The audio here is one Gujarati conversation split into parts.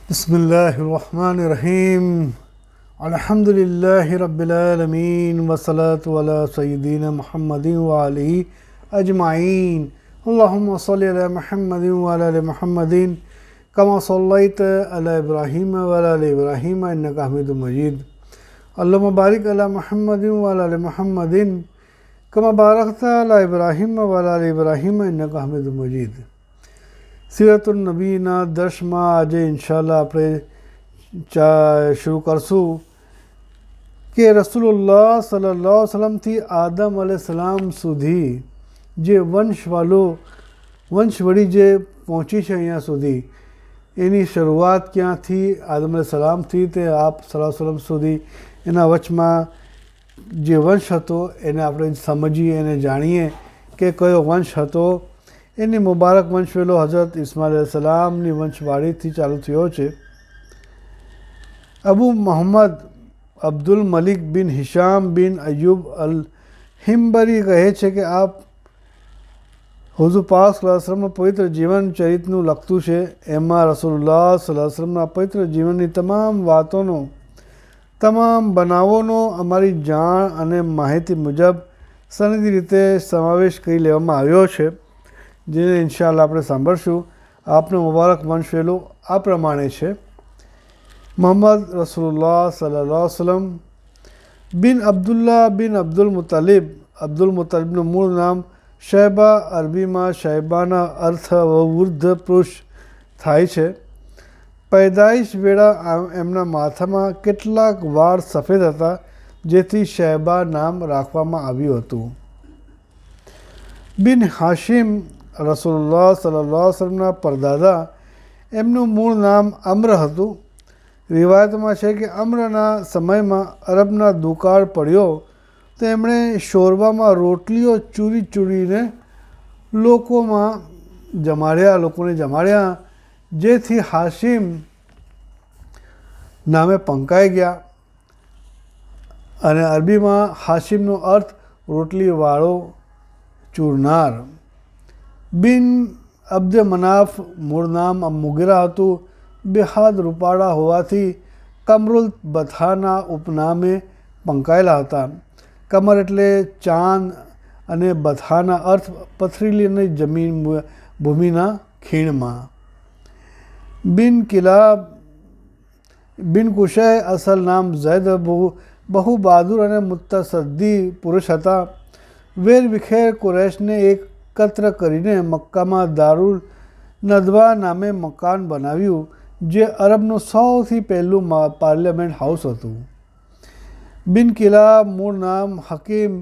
बिस्मिल्लाहिर्रहमानिर्रहीम अल्हम्दुलिल्लाहि रब्बिल आलमीन वस्सलातु अला सय्यिदिना मुहम्मदिन व आलिहि अजमाइन अल्लाहुम्मा सल्लि अला मुहम्मदिन व अला आलि मुहम्मदिन कमा सल्लैता अला इब्राहीम व अला आलि इब्राहीम इन्नका हमीदुम मजीद अल्लाहुम्मा बारिक अला मुहम्मदिन व अला आलि मुहम्मदिन कमा बारकता अला इब्राहीम व अला आलि इब्राहीम इन्नका हमीदुम मजीद। सीरतुन नबीना દર્શમાં આજે ઇન્શાલ્લાહ આપણે શરૂ કરશું કે રસૂલુલ્લાહ સલ્લલ્લાહુ અલૈહિ વસલ્લમથી આદમ અલૈહિસ્સલામ સુધી જે વંશવળી જે પહોંચી છે અહીંયા સુધી એની શરૂઆત ક્યાંથી આદમ અલૈહિસ્સલામથી તે આપ સલ્લલ્લાહુ અલૈહિ વસલ્લમ સુધી એના વચમાં જે વંશ હતો એને આપણે સમજીએ અને જાણીએ કે કયો વંશ હતો। એની મુબારક વંશવેલો હઝરત ઇસ્માઇલ અલૈહિસ્સલામની વંશવાળીથી ચાલુ થયો છે। અબુ મોહમ્મદ અબ્દુલ મલિક બિન હિશામ બિન અયુબ અલ હિમ્બરી કહે છે કે આપ હુઝુર પાક સલ્લલ્લાહુ અલૈહિ વસલ્લમના પવિત્ર જીવન ચરિત્રનું લખતું છે। એમાં રસૂલુલ્લાહ સલ્લલ્લાહુ અલૈહિ વસલ્લમના પવિત્ર જીવનની તમામ વાતોનો તમામ બનાવોનો અમારી જાણ અને માહિતી મુજબ સનદી રીતે સમાવેશ કરી લેવામાં આવ્યો છે, જેને ઇન્શાઅલ્લાહ આપણે સાંભળશું। આપનો મુબારક વંશવેલો આ પ્રમાણે છે। મોહમ્મદ રસૂલુલ્લાહ સલ્લલ્લાહુ અલૈહિ વસલ્લમ બિન અબ્દુલ્લાહ બિન અબ્દુલ મુત્તલિબ। અબ્દુલ મુત્તલિબનું મૂળ નામ શૈબા, અરબીમાં શૈબાના અર્થ વૃદ્ધ પુરુષ થાય છે। પેદાઈશ વેળા એમના માથામાં કેટલાક વાળ સફેદ હતા, જેથી શૈબા નામ રાખવામાં આવ્યું હતું। બિન હાશિમ રસૂલુલ્લાહ સલ્લલ્લાહુ અલૈહિ વસલ્લમના પરદાદા, એમનું મૂળ નામ અમ્ર હતું। રિવાયતમાં છે કે અમ્રના સમયમાં અરબના દુકાળ પડ્યો તો એમણે શોરબામાં રોટલીઓ ચૂરીને લોકોને જમાડ્યા, જેથી હાશિમ નામે પંકાઈ ગયા અને અરબીમાં હાશિમનો અર્થ રોટલીવાળો ચૂરનાર। બિન અબ્દ મનાફ મૂળ નામ મુગીરા હતું। બેહદ રૂપાળા હોવાથી કમરુલ બથાના ઉપનામે પંકાયેલા હતા। કમર એટલે ચાંદ અને બથાના અર્થ પથરીલી જમીન ભૂમિના ખીણમાં। બિન કિલાબ બિન કુશય અસલ નામ ઝૈદ બહુ બહાદુર અને મુતસદ્દી પુરુષ હતા। વેરવિખેર કુરૈશને એકત્ર કરીને મક્કામાં દારુલ નદવા નામે મકાન બનાવ્યું, જે અરબનું સૌથી પહેલું પાર્લિયામેન્ટ હાઉસ હતું। બિન કિલાબ મૂળ નામ હકીમ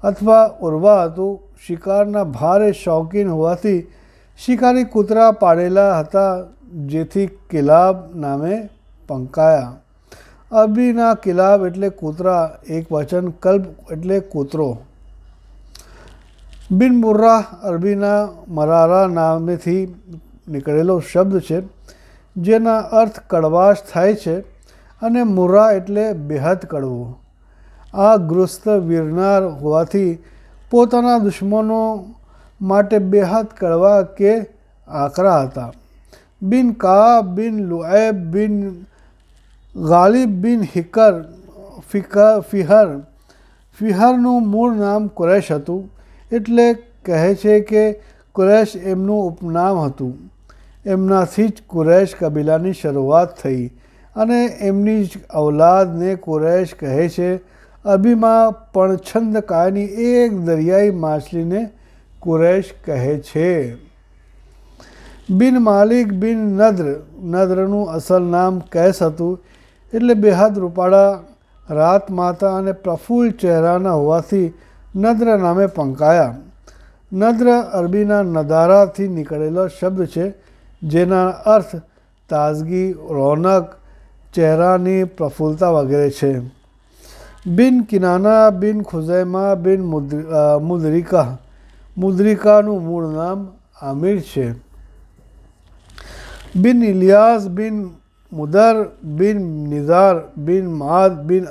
અથવા ઉર્વા હતું। શિકારના ભારે શોખીન હોવાથી શિકારી કૂતરા પાળેલા હતા, જેથી કિલાબ નામે પંકાયા। અરબીના કિલાબ એટલે કૂતરા, એક વચન કલ્બ એટલે કૂતરો। બિન મુર્રાહ અરબીના મરારા નામેથી નીકળેલો શબ્દ છે, જેના અર્થ કડવાશ થાય છે અને મુર્રા એટલે બેહદ કડવો। આ ગૃહસ્થ વીરનાર હોવાથી પોતાના દુશ્મનો માટે બેહદ કડવા કે આકરા હતા। બિન કાબ બિન લુઆબ બિન ગાલિબ બિન ફિહરનું મૂળ નામ કુરૈશ હતું, એટલે કહે છે કે કુરૈશ એમનું ઉપનામ હતું। એમનાથી જ કુરૈશ કબીલાની શરૂઆત થઈ અને એમની જ ઔલાદને કુરૈશ કહે છે। અરબીમાં પણછંદ કાયની એક દરિયાઈ માછલીને કુરૈશ કહે છે। બિન માલિક બિન નદ્રનું અસલ નામ કૈસ હતું, એટલે બેહદ રૂપાળા, રાત માતા અને પ્રફુલ્લ ચહેરાના હોવાથી નદ્ર નામે પંકાયા। નદ્ર અરબીના નદારાથી નીકળેલો શબ્દ છે, જેના અર્થ તાજગી, રોનક, ચહેરાની પ્રફુલ્લતા વગેરે છે। બિન કિનાના બિન ખુઝૈમા બિન મુદ્રિકાનું મૂળ નામ આમિર છે। બિન ઇલિયાસ બિન મુદર બિન નિઝાર બિન માદ બિન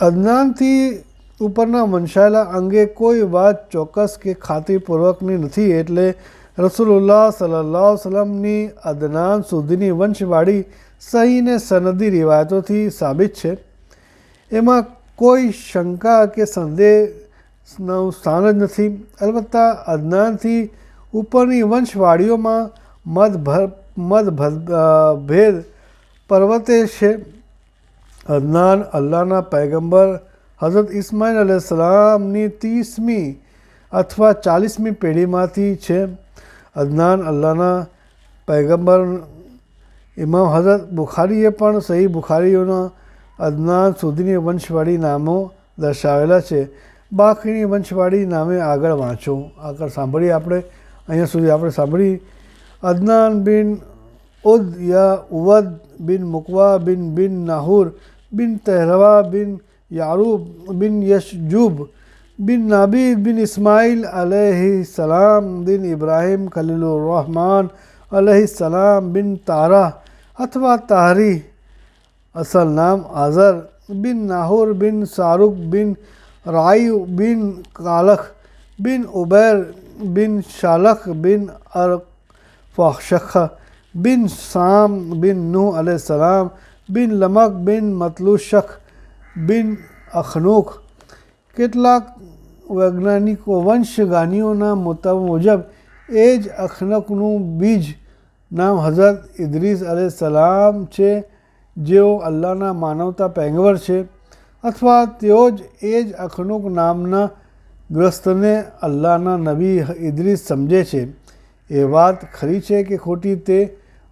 અદનાનથી ઉપરના વંશાયેલા અંગે કોઈ વાત ચોક્કસ કે ખાતરીપૂર્વકની નથી, એટલે રસૂલુલ્લાહ સલ્લલ્લાહુ અલૈહિ વસલ્લમની અદનાન સુધીની વંશવાળી સહી ને સનદી રિવાયતોથી સાબિત છે. એમાં કોઈ શંકા કે સંદેહનું સ્થાન જ નથી. અલબત્ત અદનાનથી ઉપરની વંશવાળીઓમાં મતભેદ પર્વતે છે. અદનાન અલ્લાહના પૈગંબર હઝરત ઇસ્માઇલ અલૈહિસ્સલામની 30મી અથવા 40મી પેઢીમાંથી છે. અદનાન અલ્લાહના પૈગંબર ઇમામ હઝરત બુખારીએ પણ સહી બુખારીઓના અદનાન સુધીની વંશવાળી નામો દર્શાવેલા છે. બાકીની વંશવાળી નામે આગળ વાંચો. આગળ સાંભળીએ આપણે, અહીંયા સુધી આપણે સાંભળી. અદનાન બિન ઉદ યા ઉવદ બિન મુકવા બિન નાહુર બિન તહેરવા બિન યારૂબ બિન યશજુબ બિન નાબીદ બિન ઇસ્માઇલ અલૈહિ સલામ બિન ઇબ્રાહિમ ખલીલુર્રહમાન અલૈહિ સલામ બિન તારા અથવા તાહરી. અસલ નામ આઝર બિન નાહુર બિન શારુક બિન રાયુ બિન કાલખ બિન ઉબૈર બિન શાલખ બિન અરફશખ બિન સામ બિન નૂહ અલૈહિ સલામ બિન લમક બિન મતલુશખ બિન અખનુક. કેટલાક વૈજ્ઞાનિકો વંશગાનીઓના મુજબ એ જ અખનકનું બીજ નામ હઝરત ઇદ્રીસ અલૈહિ સલામ છે, જેઓ અલ્લાહના માનવતા પૈગંબર છે, અથવા તેઓ જ એ જ અખનુક નામના ગ્રસ્તને અલ્લાહના નબી ઇદ્રીસ સમજે છે. એ વાત ખરી છે કે ખોટી તે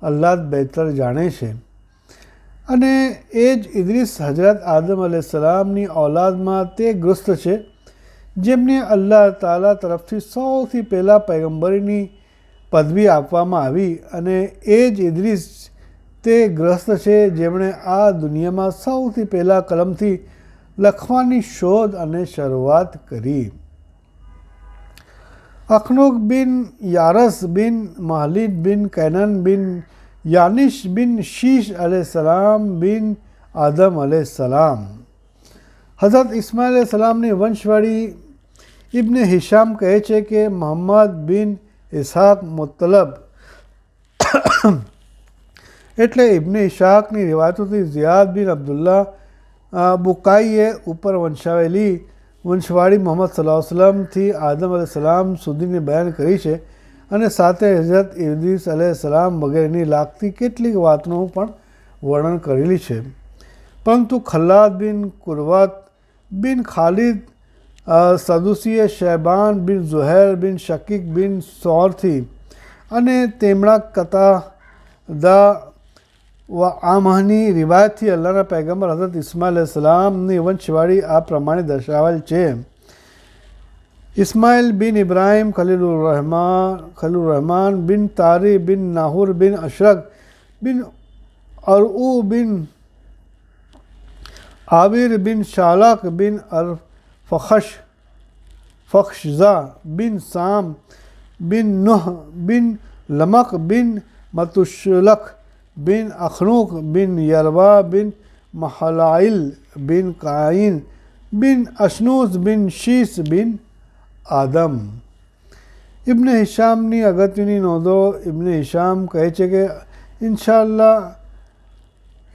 અલ્લાહ જ બહેતર જાણે છે. અને એ જ ઇદ્રીસ હઝરત આદમ અલૈહિસ્સલામની ઔલાદમાં તે ગ્રસ્ત છે જેમને અલ્લાહ તાલા તરફથી સૌથી પહેલાં પૈગંબરીની પદવી આપવામાં આવી. અને એ જ ઇદ્રીસ તે ગ્રસ્ત છે જેમણે આ દુનિયામાં સૌથી પહેલાં કલમથી લખવાની શોધ અને શરૂઆત કરી. અખનુક બિન યારસ બિન માહલીદ બિન કૈનન બિન યાનિશ બિન શીશ અલૈહિસ્સલામ બિન આદમ અલૈહિસ્સલામ. હઝરત ઇસ્માઇલ અલૈહિસ્સલામની વંશવાળી ઇબ્ને હિશામ કહે છે કે મુહમ્મદ બિન ઇસ્હાક મુત્તલબ એટલે ઇબ્ને ઇસ્હાકની રિવાયતોથી ઝિયાદ બિન અબ્દુલ્લાહ બુકાઈએ ઉપર વંશાવેલી વંશવાળી મુહમ્મદ સલ્લલ્લાહુ અલૈહિ વસલ્લમથી આદમ અલૈહિસ્સલામ સુધીની બયાન કરી છે. અને સાથે હઝરત ઇદ્રીસ અલૈહિસ્સલામ વગેરેની લાગતી કેટલીક વાતનું પણ વર્ણન કરેલી છે. પરંતુ ખલ્લાદ બિન કુરવત બિન ખાલિદ સદુસીએ શૈબાન બિન ઝુહૈર બિન શકીક બિન સૌરથી અને તેમણા કતાદા આમહની રિવાયતથી અલ્લાહના પૈગંબર હઝરત ઇસ્માઇલ અલૈહિસ્સલામની વંશવાળી આ પ્રમાણે દર્શાવેલ છે. ઇસ્માઇલ બિન ઇબ્રાહિમ ખલીલુર્રહમાન બિન તારી બિન નાહુર બિન અશરક બિન અરઉ બિન આબિર બિન શાલક બિન અરફખઝા બિન સામ બિન નુહ બિન લમક બિન મતુશલખ બિન અખનુક બિન યરવા બિન મહલાઇલ બિન કાઈન બિન અશનુસ બિન શીશ બિન આદમ. ઇબ્ને હિશામની અગત્યની નોંધો. ઇબ્ને હિશામ કહે છે કે ઇન્શાઅલ્લાહ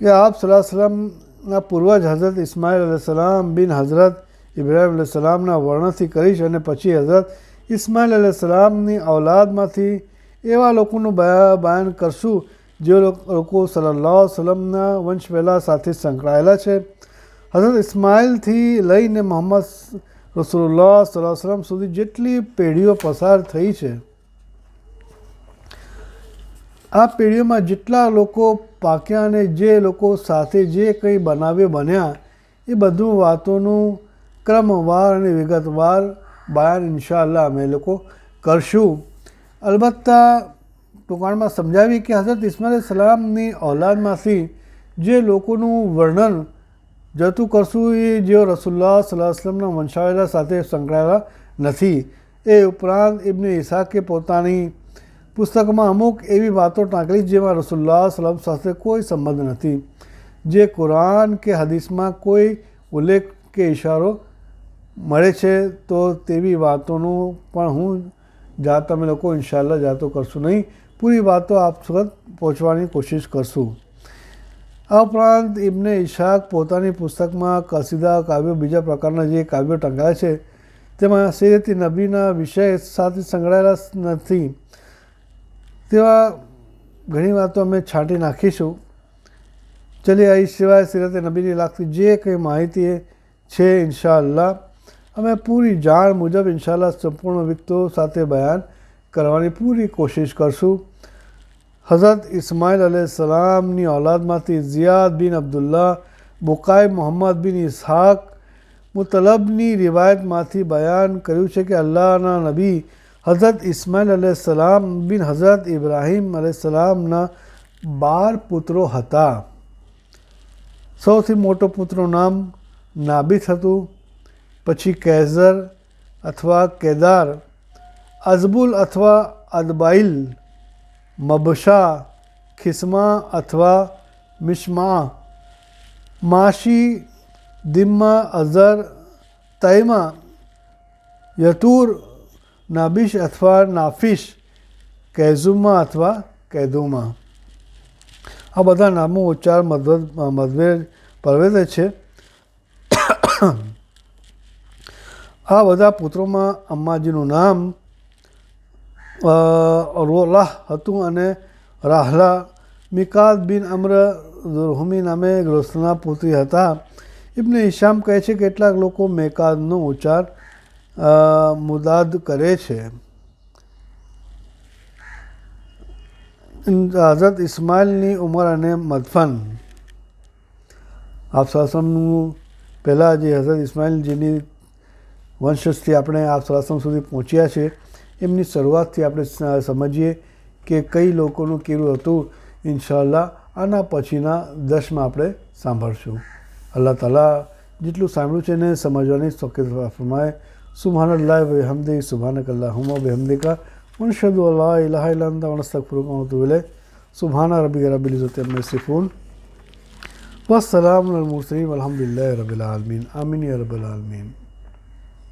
કે આપ સલ્લલ્લાહુ અલૈહિ વસલ્લમના પૂર્વજ હઝરત ઇસ્માઇલ અલૈહિસ્સલામ બિન હઝરત ઇબ્રાહિમ અલૈહિસ્સલામના વર્ણનથી કરીશ અને પછી હઝરત ઇસ્માઇલ અલૈહિસ્સલામની ઔલાદમાંથી એવા લોકોનું બયાન કરશું જે લોકો સલ્લલ્લાહુ અલૈહિ વસલ્લમના વંશવેલા સાથે સંકળાયેલા છે. હઝરત ઇસ્માઇલથી લઈને મુહમ્મદ રસૂલુલ્લાહ સલ્લલ્લાહુ અલૈહિ વસલ્લમ સુધી જેટલી પેઢીઓ પસાર થઈ છે, આ પેઢીઓમાં જેટલા લોકો પાક્યા અને જે લોકો સાથે જે કંઈ બનાવ્યો બન્યા, એ બધું વાતોનું ક્રમવાર અને વિગતવાર બયાન ઇન્શાઅલ્લાહ અમે લોકો કરશું. અલબત્ત ટૂંકાણમાં સમજાવી કે હઝરત ઇસ્માઇલ અલૈહિસ્સલામની ઔલાદમાંથી જે લોકોનું વર્ણન જતું કરશું એ જેઓ રસૂલુલ્લાહ સલ્લલ્લાહુ અલૈહિ વસલ્લમના વંશાવળિ સાથે સંકળાયેલા નથી. એ ઉપરાંત ઇબ્ને ઇસ્હાકે પોતાની પુસ્તકમાં અમુક એવી વાતો ટાંકલી જેમાં રસૂલુલ્લાહ સલ્લલ્લાહુ અલૈહિ વસલ્લમ સાથે કોઈ સંબંધ નથી, જે કુરાન કે હદીસમાં કોઈ ઉલ્લેખ કે ઇશારો મળે છે, તો તેવી વાતોનું પણ હું જાત અમે લોકો ઇન્શાલ્લાહ જાતો કરશું નહીં, પૂરી વાતો આપ સુધી પહોંચવાની કોશિશ કરશું. આ ઉપરાંત ઇબ્ને ઇશાક પોતાની પુસ્તકમાં કસીદા કાવ્યો, બીજા પ્રકારના જે કાવ્યો ટંગાયા છે તેમાં સીરત નબીના વિષય સાથે સંકળાયેલા નથી તેવા ઘણી વાતો અમે છાંટી નાખીશું. ચલીએ એ સિવાય સીરત નબીની લાગતી જે કંઈ માહિતી છે ઇન્શાઅલ્લાહ અમે પૂરી જાણ મુજબ ઇન્શાઅલ્લાહ સંપૂર્ણ વિગતો સાથે બયાન કરવાની પૂરી કોશિશ કરશું. હઝરત ઇસ્માઇલ અલૈહિસ્સલામની औलादમાંથી ઝિયાદ બિન અબ્દુલ્લાહ બુકાઈ મોહમ્મદ બિન ઇસ્હાક મુતલબની રિવાયતમાંથી બયાન કર્યું છે કે અલ્લાહના નબી હઝરત ઇસ્માઇલ અલૈહિસ્સલામ બિન હઝરત ઇબ્રાહીમ અલૈહિસ્સલામના 12 પુત્રો હતા. સૌથી મોટો પુત્રનું નામ નાબિત હતું, પછી કેઝર અથવા કેદાર, અઝબુલ અથવા અદબાઇલ, મબશા, ખિસ્મા અથવા મિશ્મા, માશી, દિમ્મા, અઝર, તૈમા, યતુર, નાબિશ અથવા નાફિશ, કૈઝુમા અથવા કૈદુમા. આ બધા નામો ઉચ્ચાર મતભેદ પરવેદે છે. આ બધા પુત્રોમાં અમ્માજીનું નામ રોલાહ હતું અને રાહલા. મિકાત બિન અમ્ર ઝુરહુમી નામે ગ્રોસ્તના પુત્રી હતા. ઇબ્ને હિશામ કહે છે કે કેટલાક લોકો મેકાદનો ઉચ્ચાર મુદાદ કરે છે. હઝરત ઇસ્માઇલની ઉંમર અને મદફન. આપ સલાસમનું પહેલાં જે હઝરત ઇસ્માઇલજીની વંશજથી આપણે આપ સલાસમ સુધી પહોંચ્યા છે એમની શરૂઆતથી આપણે સમજીએ કે કઈ લોકોનું કેવું હતું. ઇન્શાઅલ્લાહ આના પછીના 10માં આપણે સાંભળશું. અલ્લાહ તાલા જેટલું સાંભળ્યું છે એને સમજવાની તૌફીક ફરમાય. સુબહાનલ્લાહ વ બિહમ્દિહી સુબહાનકલ્લાહુમ્મા વ બિહમ્દિકા વનશહદુ અલ્લા ઇલાહા ઇલ્લા અંતા વનસ્તગફિરુકા વ નતુબુ ઇલૈક. સુબહાન રબ્બિકા રબ્બિલ ઇઝ્ઝતિ અમ્મા યસિફૂન વસ્સલામુ અલલ મુરસલીન વલ્હમ્દુલિલ્લાહિ રબ્બિલ આલમીન. આમીન યા રબ્બલ આલમીન.